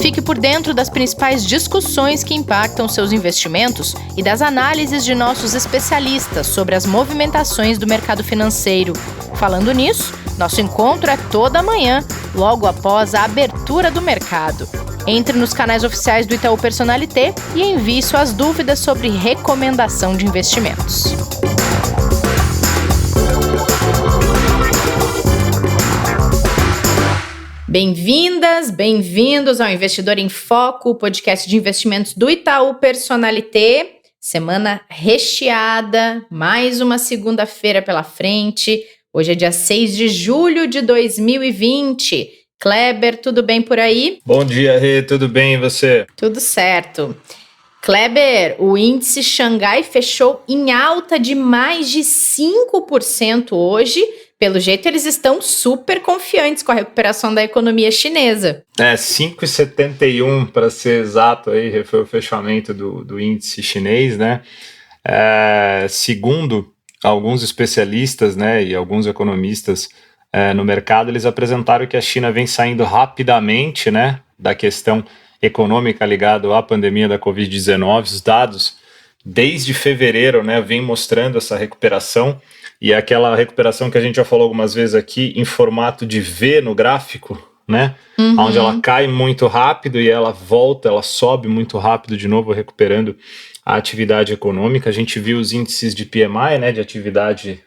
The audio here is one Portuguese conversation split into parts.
Fique por dentro das principais discussões que impactam seus investimentos e das análises de nossos especialistas sobre as movimentações do mercado financeiro. Falando nisso, nosso encontro é toda manhã, logo após a abertura do mercado. Entre nos canais oficiais do Itaú Personalité e envie suas dúvidas sobre recomendação de investimentos. Bem-vindas, bem-vindos ao Investidor em Foco, o podcast de investimentos do Itaú Personalité. Semana recheada, mais uma segunda-feira pela frente. Hoje é dia 6 de julho de 2020. Kleber, tudo bem por aí? Bom dia, Rê, tudo bem e você? Tudo certo. Kleber, o índice Xangai fechou em alta de mais de 5% hoje. Pelo jeito, eles estão super confiantes com a recuperação da economia chinesa. 5,71 para ser exato, aí foi o fechamento do índice chinês, né? Segundo alguns especialistas, né, e alguns economistas no mercado, eles apresentaram que a China vem saindo rapidamente, né, da questão econômica ligada à pandemia da Covid-19. Os dados desde fevereiro, né, vem mostrando essa recuperação. E aquela recuperação que a gente já falou algumas vezes aqui, em formato de V no gráfico, né? Onde ela cai muito rápido e ela volta, ela sobe muito rápido de novo, recuperando a atividade econômica. A gente viu os índices de PMI, né, de atividade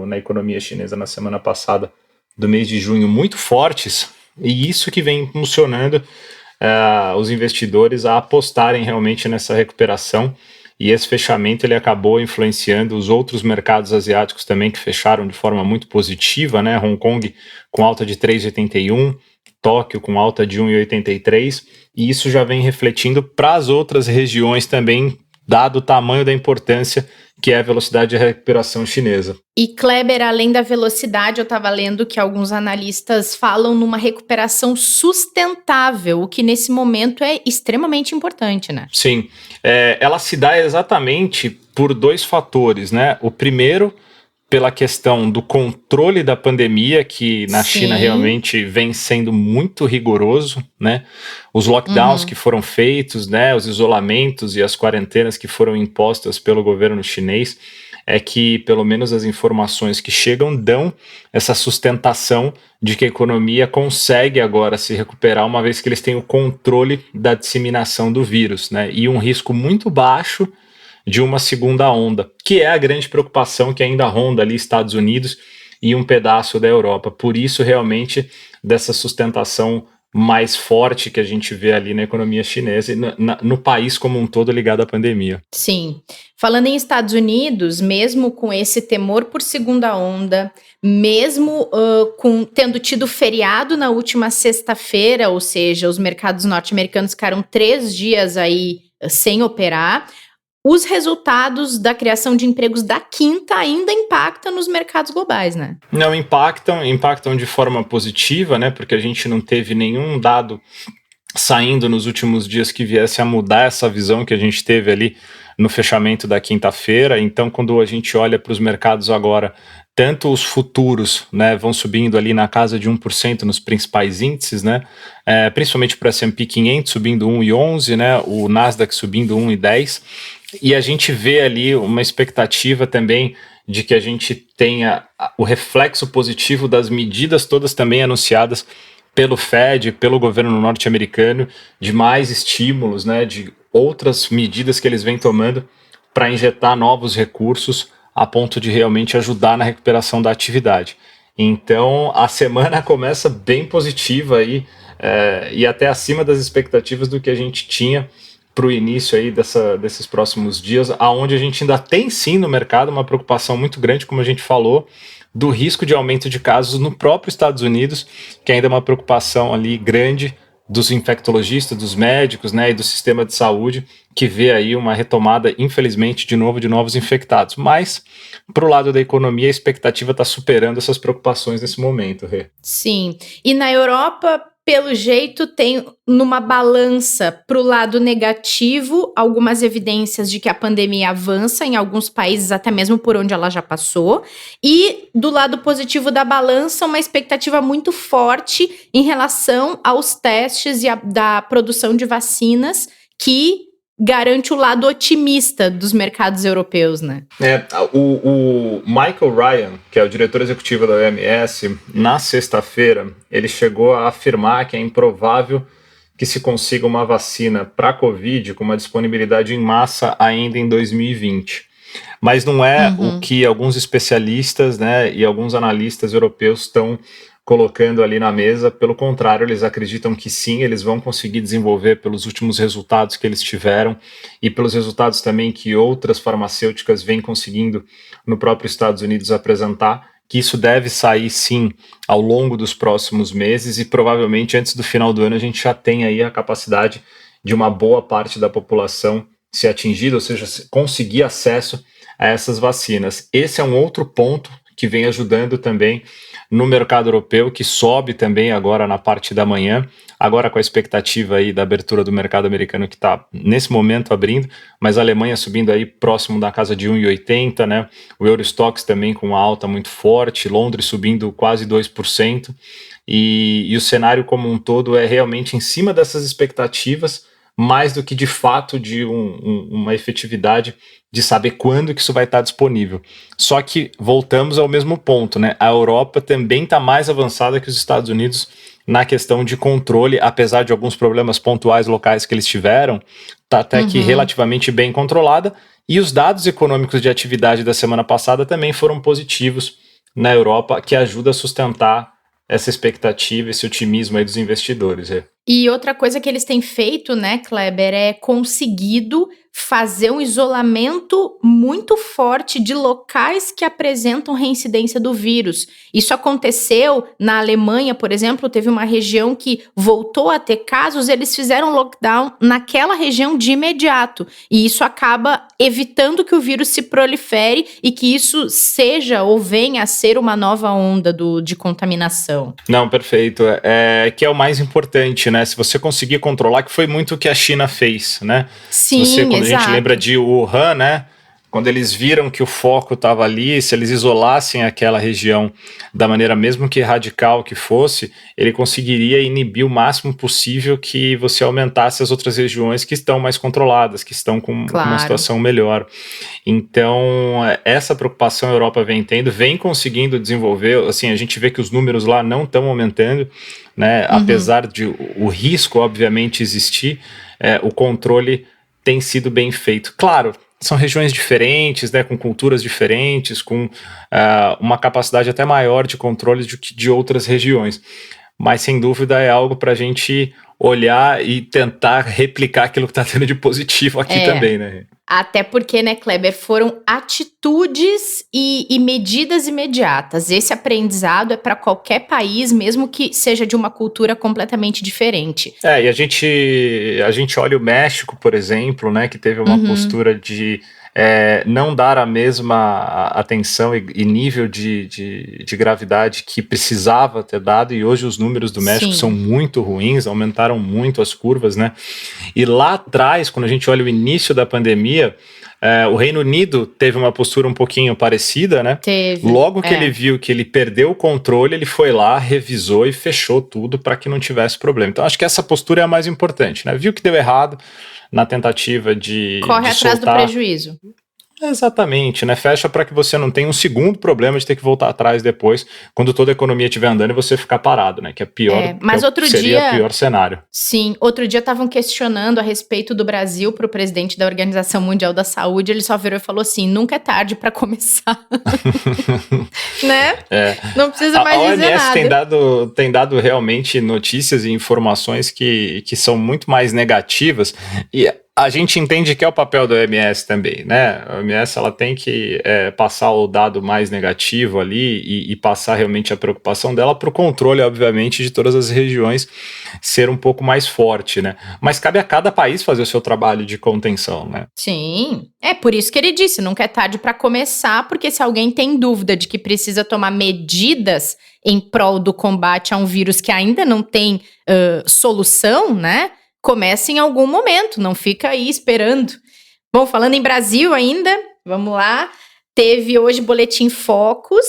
na economia chinesa na semana passada, do mês de junho, muito fortes. E isso que vem impulsionando os investidores a apostarem realmente nessa recuperação. E esse fechamento ele acabou influenciando os outros mercados asiáticos também, que fecharam de forma muito positiva, né? Hong Kong com alta de 3,81, Tóquio com alta de 1,83, e isso já vem refletindo para as outras regiões também, dado o tamanho da importância que é a velocidade de recuperação chinesa. E Kleber, além da velocidade, eu estava lendo que alguns analistas falam numa recuperação sustentável, o que nesse momento é extremamente importante, né? Sim, ela se dá exatamente por dois fatores, né? O primeiro, pela questão do controle da pandemia, que na China realmente vem sendo muito rigoroso, né? Os lockdowns que foram feitos, né? Os isolamentos e as quarentenas que foram impostas pelo governo chinês, é que pelo menos as informações que chegam dão essa sustentação de que a economia consegue agora se recuperar, uma vez que eles têm o controle da disseminação do vírus, né? E um risco muito baixo de uma segunda onda, que é a grande preocupação que ainda ronda ali Estados Unidos e um pedaço da Europa. Por isso, realmente, dessa sustentação mais forte que a gente vê ali na economia chinesa e no país como um todo ligado à pandemia. Sim. Falando em Estados Unidos, mesmo com esse temor por segunda onda, mesmo tendo tido feriado na última sexta-feira, ou seja, os mercados norte-americanos ficaram 3 dias aí sem operar, os resultados da criação de empregos da quinta ainda impactam nos mercados globais, né? Não, impactam de forma positiva, né? Porque a gente não teve nenhum dado saindo nos últimos dias que viesse a mudar essa visão que a gente teve ali no fechamento da quinta-feira. Então, quando a gente olha para os mercados agora, tanto os futuros, né, vão subindo ali na casa de 1% nos principais índices, né? Principalmente para o S&P 500 subindo 1,11, né? O Nasdaq subindo 1,10. E a gente vê ali uma expectativa também de que a gente tenha o reflexo positivo das medidas todas também anunciadas pelo Fed, pelo governo norte-americano, de mais estímulos, né, de outras medidas que eles vêm tomando para injetar novos recursos a ponto de realmente ajudar na recuperação da atividade. Então, a semana começa bem positiva aí, e até acima das expectativas do que a gente tinha para o início aí desses próximos dias, aonde a gente ainda tem sim no mercado uma preocupação muito grande, como a gente falou, do risco de aumento de casos no próprio Estados Unidos, que ainda é uma preocupação ali grande dos infectologistas, dos médicos, né, e do sistema de saúde, que vê aí uma retomada, infelizmente, de novos infectados. Mas, para o lado da economia, a expectativa está superando essas preocupações nesse momento, Rê. Sim. E na Europa, pelo jeito, tem numa balança para o lado negativo algumas evidências de que a pandemia avança em alguns países, até mesmo por onde ela já passou. E do lado positivo da balança, uma expectativa muito forte em relação aos testes e da produção de vacinas, que garante o lado otimista dos mercados europeus, né? O Michael Ryan, que é o diretor executivo da OMS, na sexta-feira, ele chegou a afirmar que é improvável que se consiga uma vacina para a Covid com uma disponibilidade em massa ainda em 2020. Mas não é o que alguns especialistas, né, e alguns analistas europeus estão colocando ali na mesa. Pelo contrário, eles acreditam que sim, eles vão conseguir desenvolver pelos últimos resultados que eles tiveram e pelos resultados também que outras farmacêuticas vêm conseguindo no próprio Estados Unidos apresentar, que isso deve sair sim ao longo dos próximos meses e provavelmente antes do final do ano a gente já tem aí a capacidade de uma boa parte da população ser atingida, ou seja, conseguir acesso a essas vacinas. Esse é um outro ponto que vem ajudando também no mercado europeu, que sobe também agora na parte da manhã, agora com a expectativa aí da abertura do mercado americano que está nesse momento abrindo, mas a Alemanha subindo aí próximo da casa de 1,80, né? O Eurostoxx também com uma alta muito forte, Londres subindo quase 2%, e o cenário como um todo é realmente em cima dessas expectativas, mais do que de fato de uma efetividade de saber quando que isso vai estar disponível. Só que voltamos ao mesmo ponto, né? A Europa também está mais avançada que os Estados Unidos na questão de controle, apesar de alguns problemas pontuais locais que eles tiveram, está até que relativamente bem controlada, e os dados econômicos de atividade da semana passada também foram positivos na Europa, que ajuda a sustentar essa expectativa, esse otimismo aí dos investidores. E outra coisa que eles têm feito, né, Kleber, é conseguido fazer um isolamento muito forte de locais que apresentam reincidência do vírus. Isso aconteceu na Alemanha, por exemplo, teve uma região que voltou a ter casos, eles fizeram lockdown naquela região de imediato. E isso acaba evitando que o vírus se prolifere e que isso seja ou venha a ser uma nova onda de contaminação. Não, perfeito. Que é o mais importante, né? Se você conseguir controlar, que foi muito o que a China fez, né? Sim, quando a gente lembra de Wuhan, né? Quando eles viram que o foco estava ali, se eles isolassem aquela região da maneira mesmo que radical que fosse, ele conseguiria inibir o máximo possível que você aumentasse as outras regiões que estão mais controladas, que estão com uma situação melhor. Então, essa preocupação a Europa vem tendo, vem conseguindo desenvolver, assim, a gente vê que os números lá não estão aumentando, né? Apesar de o risco, obviamente, existir, o controle tem sido bem feito. Claro, são regiões diferentes, né, com culturas diferentes, com uma capacidade até maior de controle do que de outras regiões. Mas, sem dúvida, é algo para a gente olhar e tentar replicar aquilo que está tendo de positivo aqui também, né? Até porque, né, Kleber, foram atitudes e medidas imediatas. Esse aprendizado é para qualquer país, mesmo que seja de uma cultura completamente diferente. E a gente olha o México, por exemplo, né, que teve uma postura de não dar a mesma atenção e nível de gravidade que precisava ter dado, e hoje os números do México são muito ruins, aumentaram muito as curvas, né? E lá atrás, quando a gente olha o início da pandemia, o Reino Unido teve uma postura um pouquinho parecida, né? Logo que ele viu que ele perdeu o controle, ele foi lá, revisou e fechou tudo para que não tivesse problema. Então, acho que essa postura é a mais importante, né? Viu que deu errado na tentativa de corre atrás soltar do prejuízo. Exatamente, né? Fecha para que você não tenha um segundo problema de ter que voltar atrás depois, quando toda a economia estiver andando e você ficar parado, né? Que é pior, mas seria o pior cenário. Sim, outro dia estavam questionando a respeito do Brasil para o presidente da Organização Mundial da Saúde, ele só virou e falou assim, nunca é tarde para começar. Né? Não precisa mais dizer nada. A OMS tem dado realmente notícias e informações que são muito mais negativas, e a gente entende que é o papel do OMS também, né? A OMS ela tem que passar o dado mais negativo ali e passar realmente a preocupação dela para o controle, obviamente, de todas as regiões ser um pouco mais forte, né? Mas cabe a cada país fazer o seu trabalho de contenção, né? Sim, é por isso que ele disse, nunca é tarde para começar, porque se alguém tem dúvida de que precisa tomar medidas em prol do combate a um vírus que ainda não tem solução, né? Comece em algum momento, não fica aí esperando. Bom, falando em Brasil ainda, vamos lá. Teve hoje Boletim Focus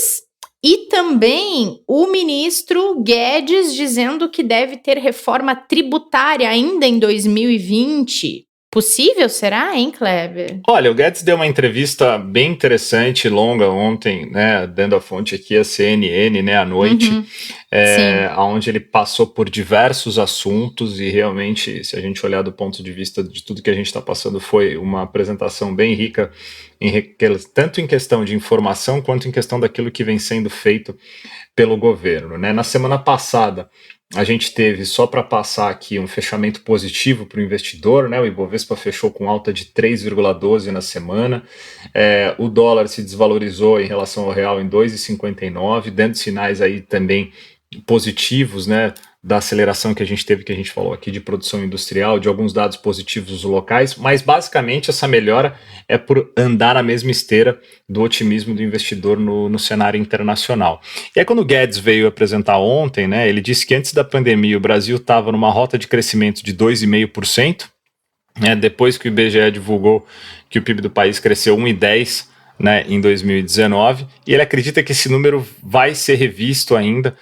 e também o ministro Guedes dizendo que deve ter reforma tributária ainda em 2020. Possível, será, hein, Kleber? Olha, o Guedes deu uma entrevista bem interessante, longa ontem, né, dando a fonte aqui a CNN, né, à noite, onde ele passou por diversos assuntos e realmente, se a gente olhar do ponto de vista de tudo que a gente está passando, foi uma apresentação bem rica, tanto em questão de informação quanto em questão daquilo que vem sendo feito pelo governo, né? Na semana passada, a gente teve, só para passar aqui, um fechamento positivo para o investidor, né? O Ibovespa fechou com alta de 3,12 na semana, o dólar se desvalorizou em relação ao real em 2,59, dando sinais aí também positivos, né, da aceleração que a gente teve, que a gente falou aqui de produção industrial, de alguns dados positivos locais, mas basicamente essa melhora é por andar na mesma esteira do otimismo do investidor no cenário internacional. E aí quando o Guedes veio apresentar ontem, né, ele disse que antes da pandemia o Brasil estava numa rota de crescimento de 2,5%, né, depois que o IBGE divulgou que o PIB do país cresceu 1,10%, né, em 2019, e ele acredita que esse número vai ser revisto ainda,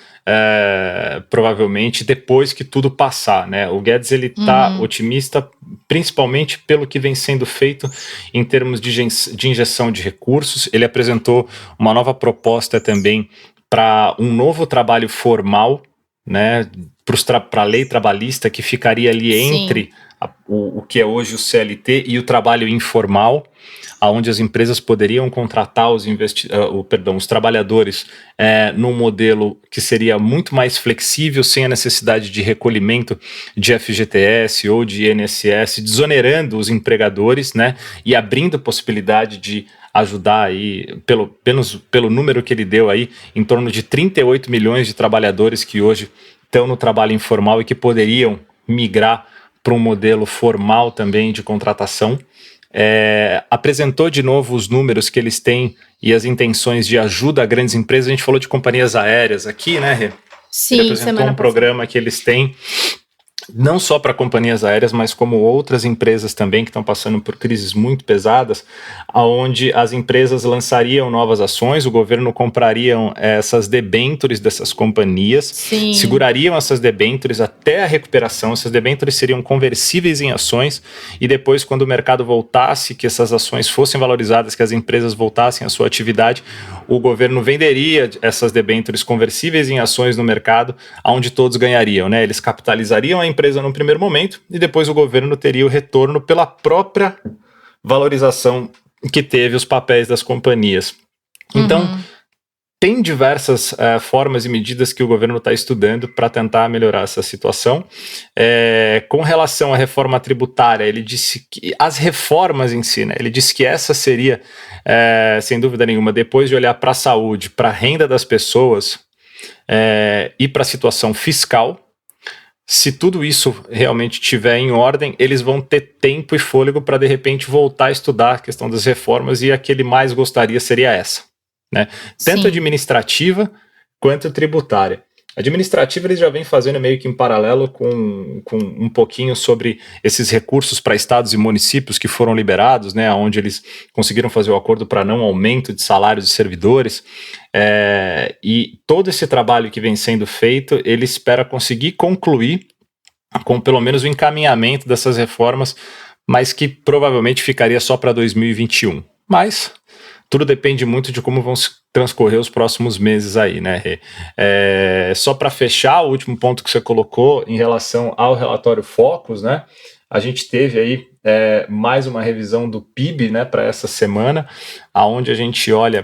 provavelmente depois que tudo passar, né? O Guedes ele está otimista, principalmente pelo que vem sendo feito em termos de injeção de recursos. Ele apresentou uma nova proposta também para um novo trabalho formal, né, para a lei trabalhista, que ficaria ali entre o que é hoje o CLT e o trabalho informal, onde as empresas poderiam contratar os trabalhadores num modelo que seria muito mais flexível, sem a necessidade de recolhimento de FGTS ou de INSS, desonerando os empregadores, né, e abrindo possibilidade de ajudar aí, pelo número que ele deu aí, em torno de 38 milhões de trabalhadores que hoje estão no trabalho informal e que poderiam migrar para um modelo formal também de contratação. Apresentou de novo os números que eles têm e as intenções de ajuda a grandes empresas. A gente falou de companhias aéreas aqui, né, Rê? Sim, ele apresentou um programa que eles têm não só para companhias aéreas, mas como outras empresas também que estão passando por crises muito pesadas, onde as empresas lançariam novas ações, o governo compraria essas debêntures dessas companhias, segurariam essas debêntures até a recuperação. Essas debêntures seriam conversíveis em ações e depois, quando o mercado voltasse, que essas ações fossem valorizadas, que as empresas voltassem à sua atividade, o governo venderia essas debêntures conversíveis em ações no mercado, onde todos ganhariam, né? Eles capitalizariam a empresa no primeiro momento e depois o governo teria o retorno pela própria valorização que teve os papéis das companhias. Então, tem diversas formas e medidas que o governo está estudando para tentar melhorar essa situação. Com relação à reforma tributária, ele disse que as reformas em si, né, ele disse que essa seria, sem dúvida nenhuma, depois de olhar para a saúde, para a renda das pessoas e para a situação fiscal. Se tudo isso realmente estiver em ordem, eles vão ter tempo e fôlego para, de repente, voltar a estudar a questão das reformas, e a que ele mais gostaria seria essa, né? Tanto administrativa quanto tributária. Administrativa eles já vêm fazendo meio que em paralelo com um pouquinho sobre esses recursos para estados e municípios que foram liberados, né, onde eles conseguiram fazer o acordo para não aumento de salários de servidores, e todo esse trabalho que vem sendo feito, ele espera conseguir concluir com pelo menos o encaminhamento dessas reformas, mas que provavelmente ficaria só para 2021. Mas tudo depende muito de como vão transcorrer os próximos meses aí, né, Rê? Só para fechar, o último ponto que você colocou em relação ao relatório Focus, né? A gente teve aí mais uma revisão do PIB, né, para essa semana, onde a gente olha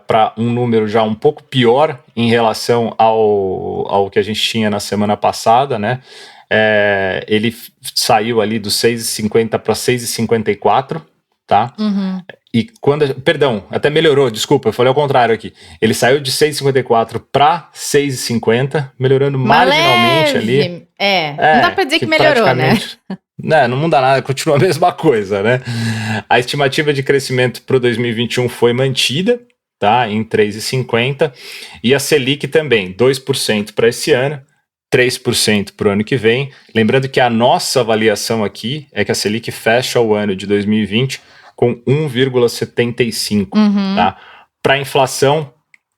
para um número já um pouco pior em relação ao que a gente tinha na semana passada, né? ele saiu ali dos 6,50 para 6,54, tá? Uhum. E perdão, até melhorou, desculpa, eu falei ao contrário aqui. Ele saiu de 6,54 para 6,50, melhorando marginalmente ali. Não dá para dizer que melhorou, né? Não muda nada, continua a mesma coisa, né? A estimativa de crescimento para o 2021 foi mantida, tá? Em 3,50, e a Selic também, 2% para esse ano, 3% para o ano que vem. Lembrando que a nossa avaliação aqui é que a Selic fecha o ano de 2020 com 1,75, tá? Para a inflação,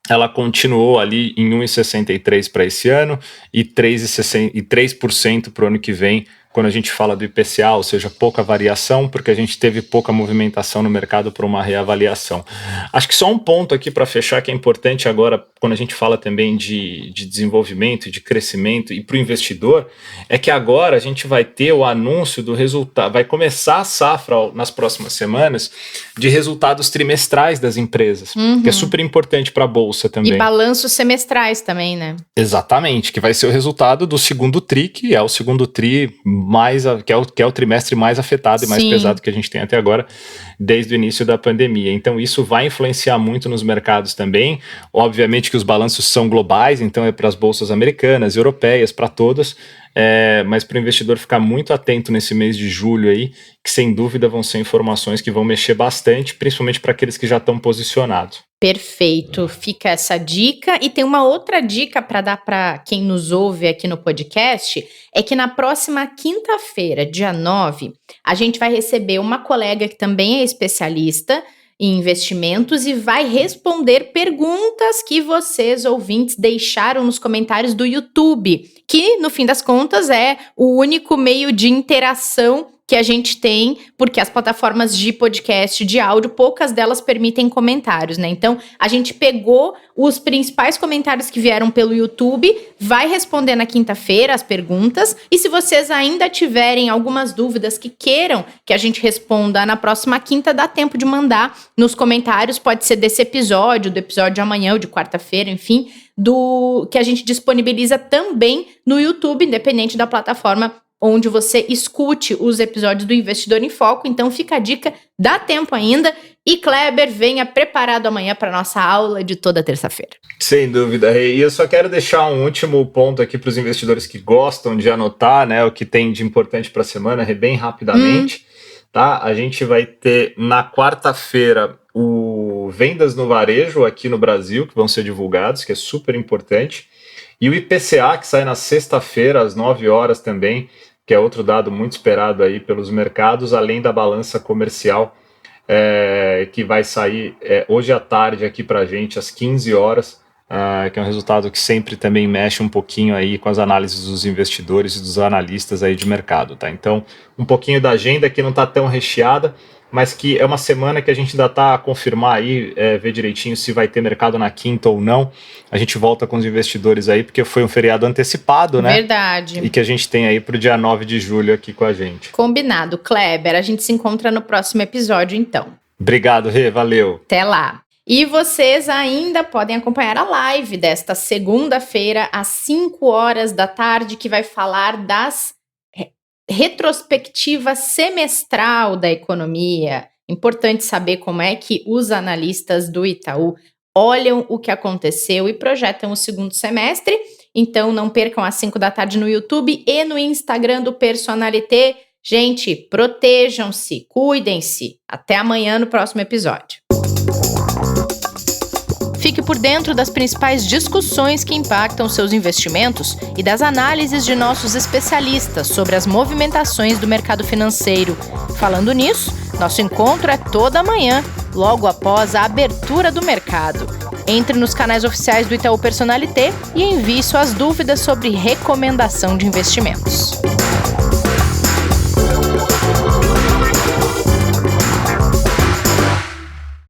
ela continuou ali em 1,63 para esse ano e 3% para o ano que vem, quando a gente fala do IPCA, ou seja, pouca variação, porque a gente teve pouca movimentação no mercado para uma reavaliação. Acho que só um ponto aqui para fechar que é importante agora, quando a gente fala também de desenvolvimento e de crescimento e para o investidor, é que agora a gente vai ter o anúncio do resultado, vai começar a safra nas próximas semanas de resultados trimestrais das empresas, que é super importante para a Bolsa também. E balanços semestrais também, né? Exatamente, que vai ser o resultado do segundo TRI, que é o segundo TRI que é o trimestre mais afetado e mais pesado que a gente tem até agora, desde o início da pandemia. Então isso vai influenciar muito nos mercados também. Obviamente que os balanços são globais, então é para as bolsas americanas, europeias, para todas, mas para o investidor ficar muito atento nesse mês de julho aí, que sem dúvida vão ser informações que vão mexer bastante, principalmente para aqueles que já estão posicionados. Perfeito, fica essa dica. E tem uma outra dica para dar para quem nos ouve aqui no podcast, é que na próxima quinta-feira, dia 9, a gente vai receber uma colega que também é especialista em investimentos e vai responder perguntas que vocês, ouvintes, deixaram nos comentários do YouTube, que, no fim das contas, é o único meio de interação que a gente tem, porque as plataformas de podcast, de áudio, poucas delas permitem comentários, né? Então, a gente pegou os principais comentários que vieram pelo YouTube, vai responder na quinta-feira as perguntas, e se vocês ainda tiverem algumas dúvidas que queiram que a gente responda na próxima quinta, dá tempo de mandar nos comentários, pode ser desse episódio, do episódio de amanhã ou de quarta-feira, enfim, do que a gente disponibiliza também no YouTube, independente da plataforma onde você escute os episódios do Investidor em Foco. Então fica a dica, dá tempo ainda. E Kleber, venha preparado amanhã para nossa aula de toda terça-feira. Sem dúvida, Rei. E eu só quero deixar um último ponto aqui para os investidores que gostam de anotar, né, o que tem de importante para a semana, bem rapidamente. Tá? A gente vai ter na quarta-feira o vendas no varejo aqui no Brasil, que vão ser divulgados, que é super importante. E o IPCA, que sai na sexta-feira, às 9 horas também, que é outro dado muito esperado aí pelos mercados, além da balança comercial, que vai sair hoje à tarde aqui para a gente, às 15 horas, que é um resultado que sempre também mexe um pouquinho aí com as análises dos investidores e dos analistas aí de mercado, tá? Então, um pouquinho da agenda que não está tão recheada, mas que é uma semana que a gente ainda está a confirmar aí, ver direitinho se vai ter mercado na quinta ou não. A gente volta com os investidores aí, porque foi um feriado antecipado, né? Verdade. E que a gente tem aí para o dia 9 de julho aqui com a gente. Combinado. Kleber, a gente se encontra no próximo episódio, então. Obrigado, Rê. Valeu. Até lá. E vocês ainda podem acompanhar a live desta segunda-feira, às 5 horas da tarde, que vai falar das retrospectiva semestral da economia. Importante saber como é que os analistas do Itaú olham o que aconteceu e projetam o segundo semestre. Então não percam às 5 da tarde no YouTube e no Instagram do Personalité. Gente, protejam-se, cuidem-se. Até amanhã no próximo episódio. Fique por dentro das principais discussões que impactam seus investimentos e das análises de nossos especialistas sobre as movimentações do mercado financeiro. Falando nisso, nosso encontro é toda manhã, logo após a abertura do mercado. Entre nos canais oficiais do Itaú Personalité e envie suas dúvidas sobre recomendação de investimentos.